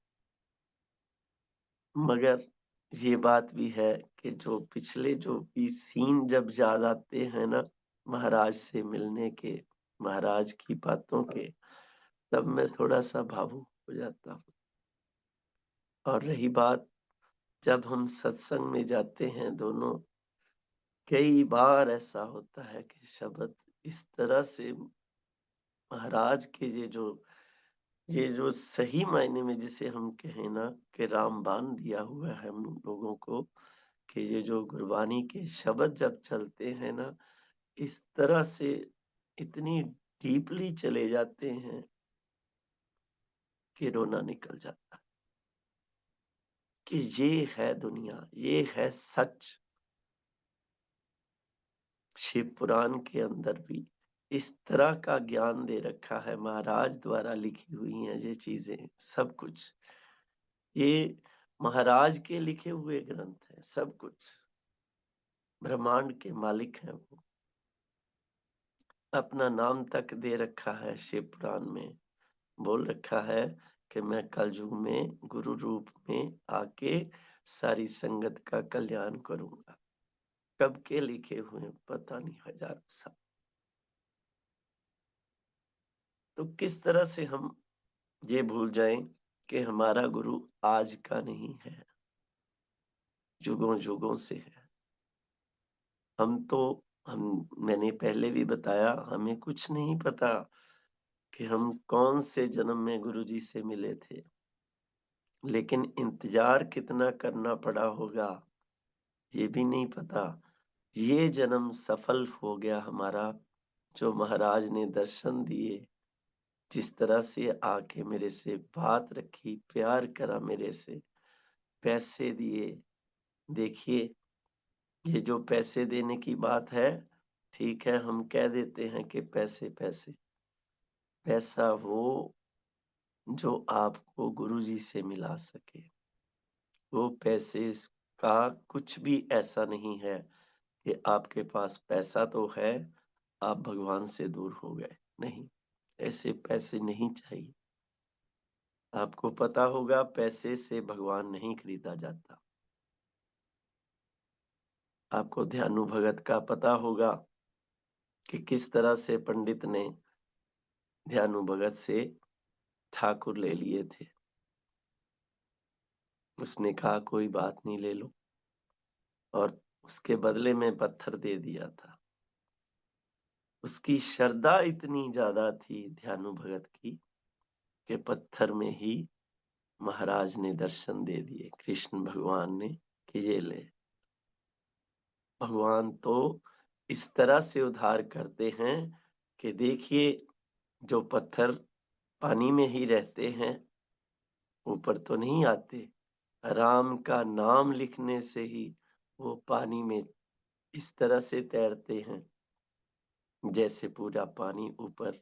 मगर ये बात भी है कि जो पिछले जो भी सीन जब याद आते हैं ना, महाराज से मिलने के, महाराज की बातों के, तब मैं थोड़ा-सा भावुक हो जाता हूँ। और रही बात, जब हम सत्संग में जाते हैं दोनों, कई बार ऐसा होता है कि शब्द इस तरह से महाराज के ये जो ये जो सही मायने में जिसे हम कहें ना कि रामबाण दिया हुआ है हम लोगों को कि ये जो गुरबानी के शब्द जब चलते हैं ना, इस तरह से इतनी डीपली चले जाते हैं कि रोना निकल जाता है कि ये है दुनिया, ये है सच। शिव पुराण के अंदर भी इस तरह का ज्ञान दे रखा है, महाराज द्वारा लिखी हुई हैं ये चीज़ें, सब कुछ। ये महाराज के लिखे हुए ग्रंथ हैं, सब कुछ। ब्रह्मांड के मालिक हैं वो। अपना नाम तक दे रखा है शिव पुराण में। बोल रखा है कि मैं कलयुग में गुरु रूप में आके सारी संगत का कल्याण करूँगा। कब के लिखे हुए हैं पता नहीं, हज़ारों साल। तो किस तरह से हम ये भूल जाएँ कि हमारा गुरु आज का नहीं है, युगों-युगों से है। हम तो हम मैंने पहले भी बताया, हमें कुछ नहीं पता कि हम कौन से जन्म में गुरुजी से मिले थे। लेकिन इंतज़ार कितना करना पड़ा होगा, ये भी नहीं पता। ये जन्म सफल हो गया हमारा, जो महाराज ने दर्शन दिए, जिस तरह से आके मेरे से बात रखी, प्यार करा मेरे से, पैसे दिए। देखिए, ये जो पैसे देने की बात है, ठीक है, हम कह देते हैं कि पैसे, पैसे। पैसा वो जो आपको गुरुजी से मिला सके। वो पैसे स का कुछ भी ऐसा नहीं है कि आपके पास पैसा तो है, आप भगवान से दूर हो गए। नहीं, ऐसे पैसे नहीं चाहिए। आपको पता होगा पैसे से भगवान नहीं खरीदा जाता। आपको ध्यानु भगत का पता होगा कि किस तरह से पंडित ने ध्यानु भगत से ठाकुर ले लिए थे। उसने कहा कोई बात नहीं, ले लो, और उसके बदले में पत्थर दे दिया था। उसकी श्रद्धा इतनी ज़्यादा थी ध्यानु भगत की कि पत्थर में ही महाराज ने दर्शन दे दिए, कृष्ण भगवान ने, कि ये ले। भगवान तो इस तरह से उद्धार करते हैं कि देखिए, जो पत्थर पानी में ही रहते हैं, ऊपर तो नहीं आते। राम का नाम लिखने से ही वो पानी में इस तरह से तैरते हैं, जैसे पूरा पानी ऊपर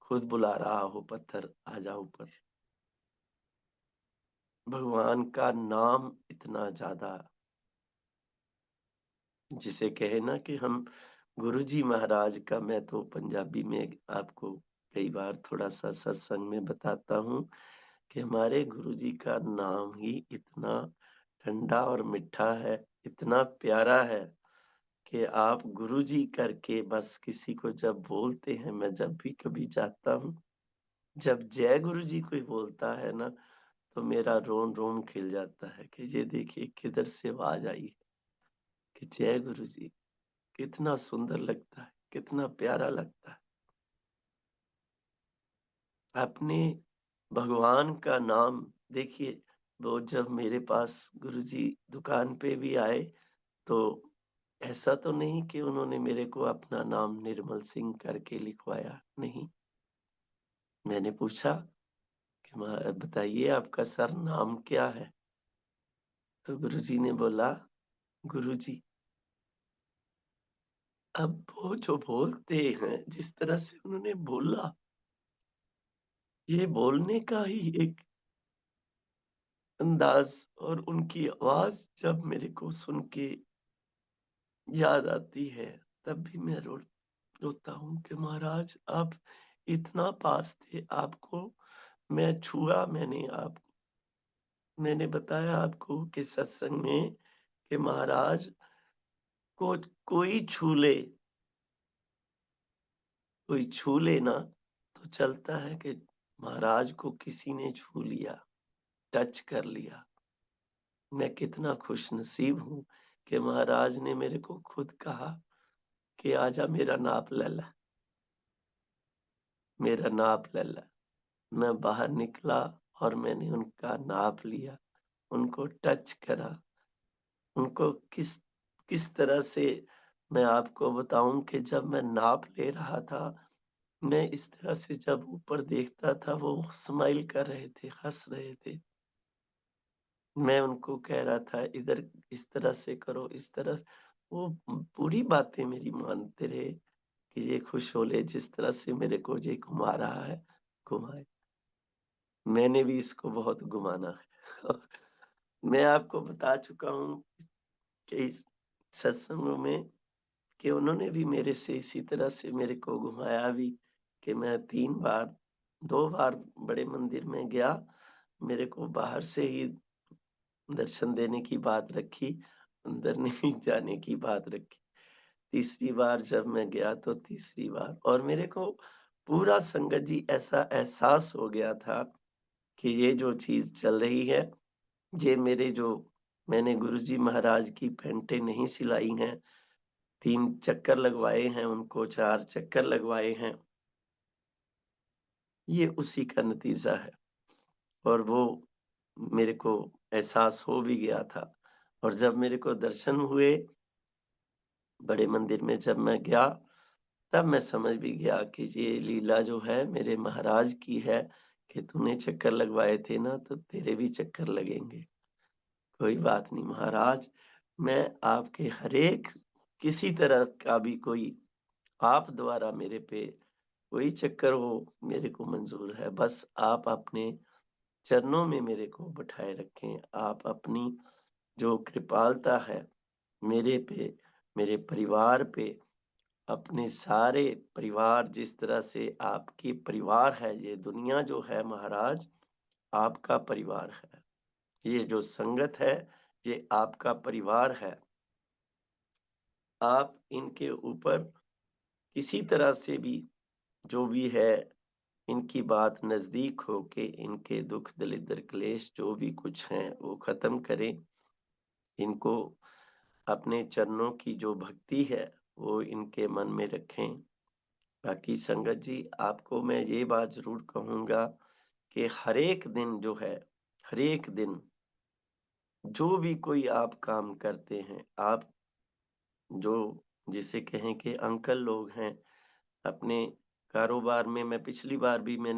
खुद बुला रहा हो, पत्थर आ जा ऊपर। भगवान का नाम इतना ज़्यादा, जिसे कहे ना कि हम गुरुजी महाराज का, मैं तो पंजाबी में आपको कई बार थोड़ा-सा सत्संग में बताता हूँ कि हमारे गुरुजी का नाम ही इतना ठंडा और मीठा है, इतना प्यारा है कि आप गुरुजी करके बस किसी को जब बोलते हैं, मैं जब भी कभी जाता हूँ, जब जय गुरुजी कोई बोलता है ना, तो मेरा रोम-रोम खिल जाता है कि ये देखिए किधर से आवाज़ आई है कि जय गुरुजी। कितना सुंदर लगता है, कितना प्यारा लगता है। अपने भगवान का नाम देखिए, वो जब मेरे पास गुरुजी दुकान पे भी आए, तो ऐसा तो नहीं कि उन्होंने मेरे को अपना नाम निर्मल सिंह करके लिखवाया, नहीं। मैंने पूछा कि बताइए आपका सर नाम क्या है? तो गुरुजी ने बोला, गुरुजी। अब वो जो बोलते हैं, जिस तरह से उन्होंने बोला, ये बोलने का ही एक अंदाज़ और उनकी आवाज़ जब मेरे को सुन के याद आती है, तब भी मैं रोता हूँ कि महाराज आप इतना पास थे, आपको मैं छुआ, मैंने बताया आपको कि सत्संग में कि महाराज को कोई छू ले, कोई छू ले ना, तो चलता है कि महाराज को किसी ने छू लिया, टच कर लिया। मैं कितना खुशनसीब हूँ कि महाराज ने मेरे को खुद कहा कि आजा मेरा नाप ले ला, मेरा नाप ले ला। मैं बाहर निकला और मैंने उनका नाप लिया, उनको टच करा, उनको किस किस तरह से मैं आपको बताऊँ कि जब मैं नाप ले रहा था, मैं इस तरह से जब ऊपर देखता था, वो स्माइल कर रहे थे, हँस रहे थे। मैं उनको कह रहा था इधर इस तरह से करो, इस तरह से वो पूरी बातें मेरी मानते रहे कि ये खुश हो ले जिस तरह से मेरे को ये घुमा रहा है, घुमाए। मैंने भी इसको बहुत घुमाना है। मैं आपको बता चुका हूँ कई सत्संगों में कि उन्होंने भी मेरे से इसी तरह से मेरे को घुमाया भी कि मैं 3 बार 2 बार बड़े मंदिर में गया, मेरे को बाहर से ही दर्शन देने की बात रखी, अंदर नहीं जाने की बात रखी। तीसरी बार जब मैं गया तो तीसरी बार और मेरे को पूरा संगत जी ऐसा एहसास हो गया था कि ये जो चीज़ चल रही है, ये मेरे जो मैंने गुरुजी महाराज की पैंटें नहीं सिलाई हैं, 3 चक्कर लगवाए हैं उनको, 4 चक्कर लगवाए हैं, ये उसी का नतीजा है और वो मेरे को एहसास हो भी गया था और जब मेरे को दर्शन हुए, बड़े मंदिर में जब मैं गया, तब मैं समझ भी गया कि ये लीला जो है मेरे महाराज की है कि तूने चक्कर लगवाए थे ना, तो तेरे भी चक्कर लगेंगे। कोई बात नहीं महाराज, मैं आपके हर एक किसी तरह का भी कोई आप द्वारा मेरे पे कोई चक्कर हो, मेरे को मंज़ूर है। बस आप अपने चरणों में मेरे को बिठाए रखें। आप अपनी जो कृपालुता है मेरे पे, मेरे परिवार पे, अपने सारे परिवार जिस तरह से आपकी परिवार है, ये दुनिया जो है महाराज, आपका परिवार है। ये जो संगत है, ये आपका परिवार है। आप इनके ऊपर किसी तरह से भी जो भी है, इनकी बात नज़दीक होके इनके दुःख दलिद्र क्लेश जो भी कुछ हैं, वो ख़त्म करें। इनको अपने चरणों की जो भक्ति है, वो इनके मन में रखें। बाकी संगत जी, आपको मैं ये बात ज़रूर कहूँगा कि हर एक दिन जो है, हर एक दिन जो भी कोई आप काम करते हैं, आप जो जिसे कहें कि अंकल लोग हैं, अपने कारोबार में मैंने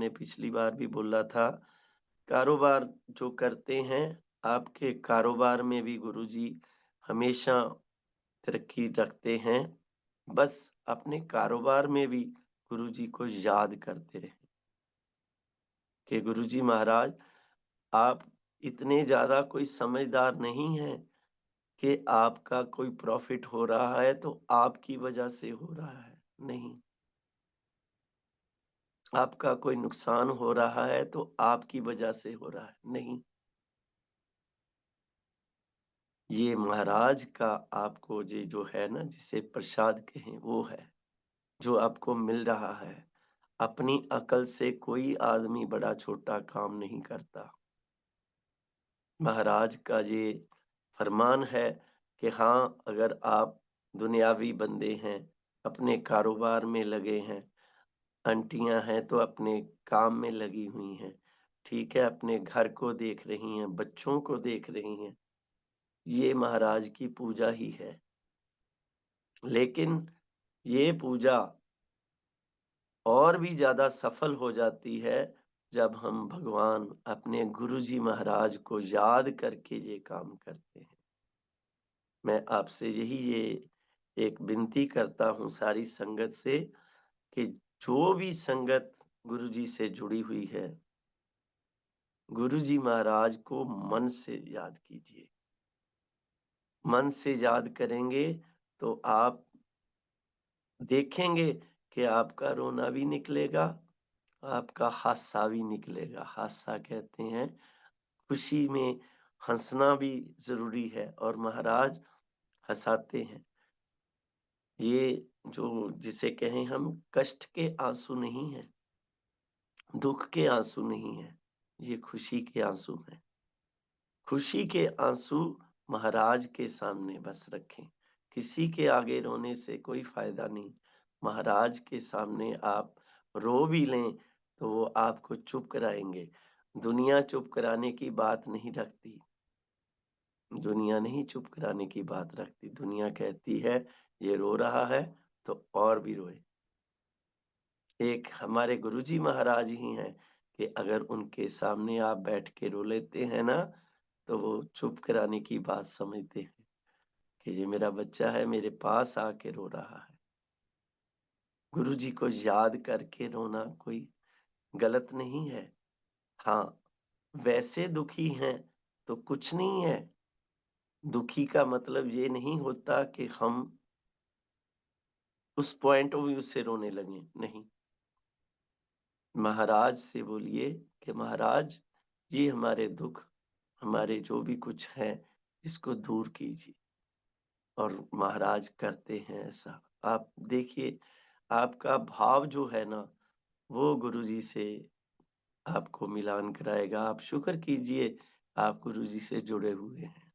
पिछली बार भी बोला था, कारोबार जो करते हैं, आपके कारोबार में भी गुरुजी हमेशा तरक्की रखते हैं। बस अपने कारोबार में भी गुरुजी को याद करते रहें कि गुरुजी महाराज आप इतने ज़्यादा कोई समझदार नहीं हैं कि आपका कोई प्रॉफ़िट हो रहा है तो आपकी वज़ह से हो रहा है, नहीं। आपका कोई नुकसान हो रहा है तो आपकी वज़ह से हो रहा है, नहीं। ये महाराज का आपको ये जो है ना जिसे प्रसाद कहें वो है, जो आपको मिल रहा है। अपनी अकल से कोई आदमी बड़ा-छोटा काम नहीं करता। महाराज का ये फरमान है कि हाँ, अगर आप दुनियावी बंदे हैं, अपने कारोबार में लगे हैं, आंटियाँ हैं तो अपने काम में लगी हुई हैं, ठीक है? अपने घर को देख रही हैं, बच्चों को देख रही हैं, ये महाराज की पूजा ही है। लेकिन ये पूजा और भी ज़्यादा सफल हो जाती है, जब हम भगवान अपने गुरुजी महाराज को याद करके ये काम करते हैं। मैं आपसे ये एक विनती करता हूँ सारी संगत से कि जो भी संगत गुरुजी से जुड़ी हुई है, गुरुजी महाराज को मन से याद कीजिए। मन से याद करेंगे तो आप देखेंगे कि आपका रोना भी निकलेगा, आपका हादसा भी निकलेगा। हादसा कहते हैं खुशी में हँसना भी ज़रूरी है और महाराज हँसाते हैं। ये जो जिसे कहें हम कष्ट के आँसू नहीं हैं, दुःख के आँसू नहीं हैं, ये खुशी के आँसू हैं। खुशी के आँसू महाराज के सामने बस रखें। किसी के आगे रोने से कोई फ़ायदा नहीं। महाराज के सामने आप रो भी लें तो वो आपको चुप कराएँगे। दुनिया चुप कराने की बात नहीं रखती। दुनिया नहीं चुप कराने की बात रखती। दुनिया कहती है ये रो रहा है तो और भी रोए। एक हमारे गुरुजी महाराज ही हैं कि अगर उनके सामने आप बैठ के रो लेते हैं ना, तो वो चुप कराने की बात समझते हैं कि ये मेरा बच्चा है, मेरे पास आके रो रहा है। गुरुजी को याद करके रोना कोई गलत नहीं है। हाँ, वैसे दुखी हैं तो कुछ नहीं है। दुखी का मतलब ये नहीं होता कि हम उस पॉइंट ऑफ व्यू से रोने लगें, नहीं। महाराज से बोलिए कि महाराज ये हमारे दुःख, हमारे जो भी कुछ है, इसको दूर कीजिए। और महाराज करते हैं ऐसा। आप देखिए, आपका भाव जो है ना, वो गुरुजी से आपको मिलान कराएगा। आप शुक्र कीजिए, आप गुरुजी से जुड़े हुए हैं।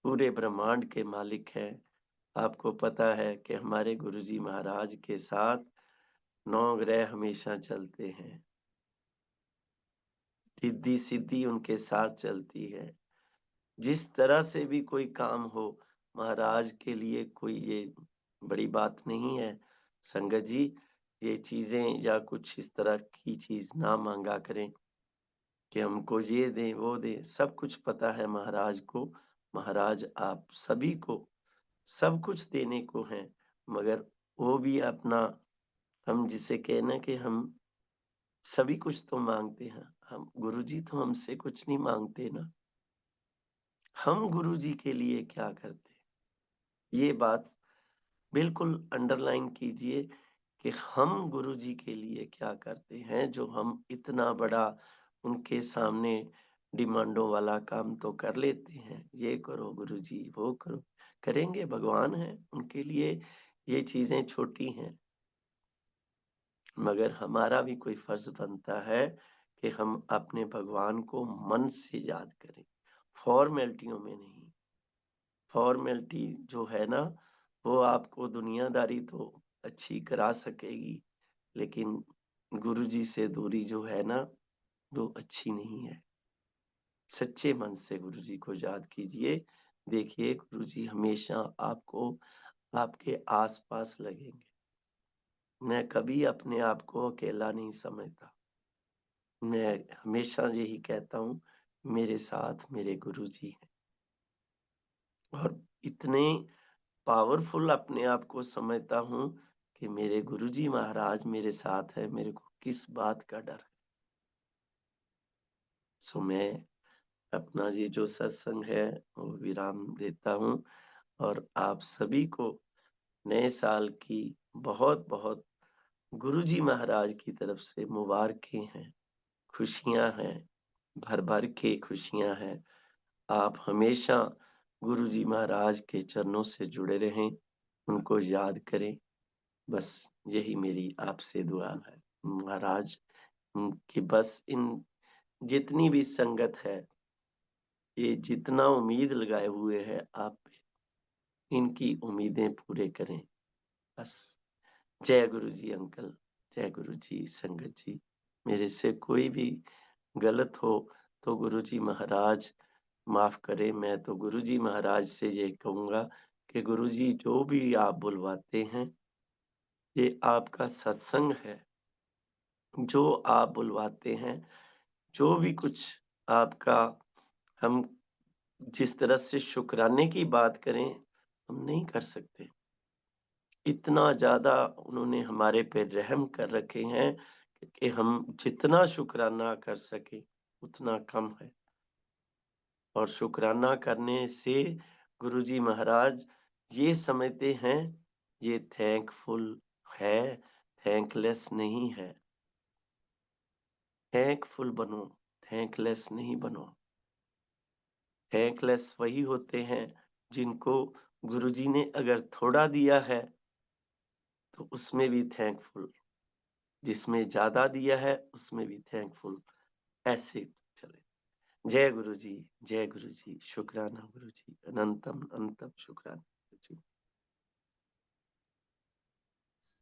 पूरे ब्रह्मांड के मालिक हैं। आपको पता है कि हमारे गुरुजी महाराज के साथ 9 ग्रह हमेशा चलते हैं। रिद्धि-सिद्धि उनके साथ चलती है। जिस तरह से भी कोई काम हो, महाराज के लिए कोई ये बड़ी बात नहीं है। संगत जी, ये चीज़ें या कुछ इस तरह की चीज़ ना माँगा करें कि हमको ये दें, वो दें। सब कुछ पता है महाराज को। महाराज आप सभी को सब कुछ देने को हैं, मगर वो भी अपना हम जिसे कहें ना कि हम सभी कुछ तो माँगते हैं। हम गुरुजी तो हमसे कुछ नहीं माँगते ना। हम गुरुजी के लिए क्या करते हैं? ये बात बिल्कुल अंडरलाइन कीजिए कि हम गुरुजी के लिए क्या करते हैं, जो हम इतना बड़ा उनके सामने डिमांडों वाला काम तो कर लेते हैं। ये करो गुरुजी, वो करो। करेंगे, भगवान हैं, उनके लिए ये चीज़ें छोटी हैं। मगर हमारा भी कोई फ़र्ज़ बनता है कि हम अपने भगवान को मन से याद करें, फ़ॉर्मेलिटियों में नहीं। फ़ॉर्मेलिटी जो है ना, वो आपको दुनियादारी तो अच्छी करा सकेगी, लेकिन गुरुजी से दूरी जो है ना, वो अच्छी नहीं है। सच्चे मन से गुरुजी को याद कीजिए। देखिए, गुरुजी हमेशा आपको आपके आस-पास लगेंगे। मैं कभी अपने आप को अकेला नहीं समझता। मैं हमेशा यही कहता हूँ, मेरे साथ मेरे गुरुजी हैं और इतने पावरफुल अपने आप को समझता हूँ कि मेरे गुरुजी महाराज मेरे साथ हैं, मेरे को किस बात का डर है। सो मैं अपना ये जो सत्संग है, वो विराम देता हूँ और आप सभी को नए साल की बहुत-बहुत गुरुजी महाराज की तरफ से मुबारकें हैं, खुशियाँ हैं, भर-भर के खुशियाँ हैं। आप हमेशा गुरुजी महाराज के चरणों से जुड़े रहें, उनको याद करें, बस यही मेरी आपसे दुआ है। महाराज कि बस इन जितनी भी संगत है, ये जितना उम्मीद लगाए हुए है आप पे, इनकी उम्मीदें पूरे करें, बस। जय गुरुजी अंकल, जय गुरुजी संगत जी। मेरे से कोई भी गलत हो तो गुरुजी महाराज माफ़ करें। मैं तो गुरुजी महाराज से ये कहूँगा कि गुरुजी जो भी आप बुलवाते हैं, ये आपका सत्संग है। जो आप बुलवाते हैं, जो भी कुछ आपका हम जिस तरह से शुकराने की बात करें, हम नहीं कर सकते। इतना ज़्यादा उन्होंने हमारे पे रहम कर रखे हैं कि हम जितना शुकराना कर सकें, उतना कम है। और शुकराना करने से गुरुजी महाराज ये समझते हैं, ये थैंकफुल है, थैंकलेस नहीं है। थैंकफुल बनो, थैंकलेस नहीं बनो। थैंकलेस वही होते हैं जिनको गुरुजी ने अगर थोड़ा दिया है, तो उसमें भी थैंकफुल, जिसमें ज़्यादा दिया है, उसमें भी थैंकफुल, ऐसे चले। जय गुरुजी, शुक्राना गुरुजी, अनंतम अनंतम शुक्राना गुरुजी।